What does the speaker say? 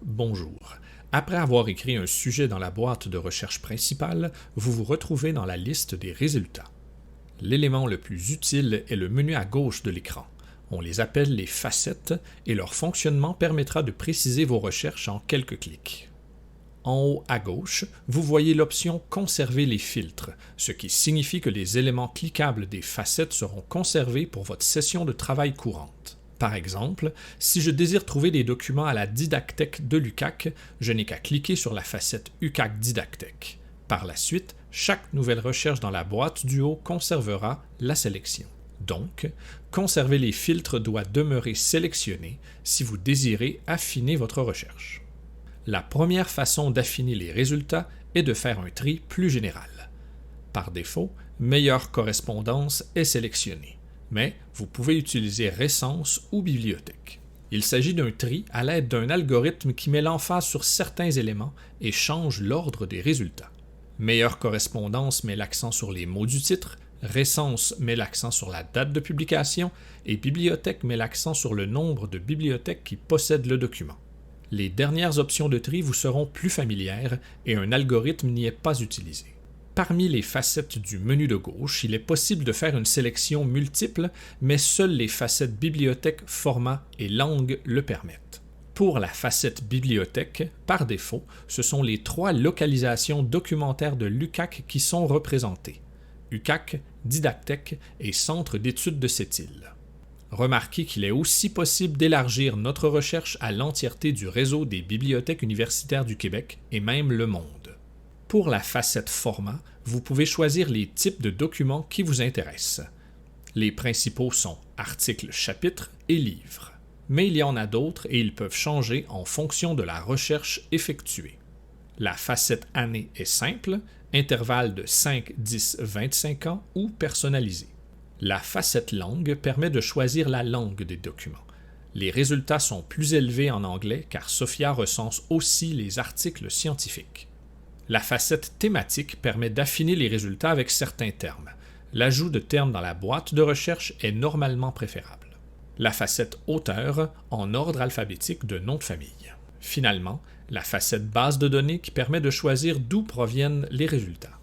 Bonjour. Après avoir écrit un sujet dans la boîte de recherche principale, vous vous retrouvez dans la liste des résultats. L'élément le plus utile est le menu à gauche de l'écran. On les appelle les facettes et leur fonctionnement permettra de préciser vos recherches en quelques clics. En haut à gauche, vous voyez l'option « Conserver les filtres », ce qui signifie que les éléments cliquables des facettes seront conservés pour votre session de travail courante. Par exemple, si je désire trouver des documents à la Didactèque de l'UQAC, je n'ai qu'à cliquer sur la facette UQAC Didactèque. Par la suite, chaque nouvelle recherche dans la boîte du haut conservera la sélection. Donc, conserver les filtres doit demeurer sélectionné si vous désirez affiner votre recherche. La première façon d'affiner les résultats est de faire un tri plus général. Par défaut, Meilleure correspondance est sélectionné, mais vous pouvez utiliser Récence ou Bibliothèque. Il s'agit d'un tri à l'aide d'un algorithme qui met l'emphase sur certains éléments et change l'ordre des résultats. Meilleure correspondance met l'accent sur les mots du titre, Récence met l'accent sur la date de publication et Bibliothèque met l'accent sur le nombre de bibliothèques qui possèdent le document. Les dernières options de tri vous seront plus familières et un algorithme n'y est pas utilisé. Parmi les facettes du menu de gauche, il est possible de faire une sélection multiple, mais seules les facettes Bibliothèque, Format et Langue le permettent. Pour la facette Bibliothèque, par défaut, ce sont les 3 localisations documentaires de l'UQAC qui sont représentées: UQAC, Didactèque et Centre d'études de Sept-Îles. Remarquez qu'il est aussi possible d'élargir notre recherche à l'entièreté du réseau des bibliothèques universitaires du Québec et même le monde. Pour la facette Format, vous pouvez choisir les types de documents qui vous intéressent. Les principaux sont articles, chapitres et livres. Mais il y en a d'autres et ils peuvent changer en fonction de la recherche effectuée. La facette Année est simple, intervalle de 5, 10, 25 ans ou personnalisé. La facette Langue permet de choisir la langue des documents. Les résultats sont plus élevés en anglais car Sophia recense aussi les articles scientifiques. La facette Thématique permet d'affiner les résultats avec certains termes. L'ajout de termes dans la boîte de recherche est normalement préférable. La facette Auteur en ordre alphabétique de nom de famille. Finalement, la facette Base de données qui permet de choisir d'où proviennent les résultats.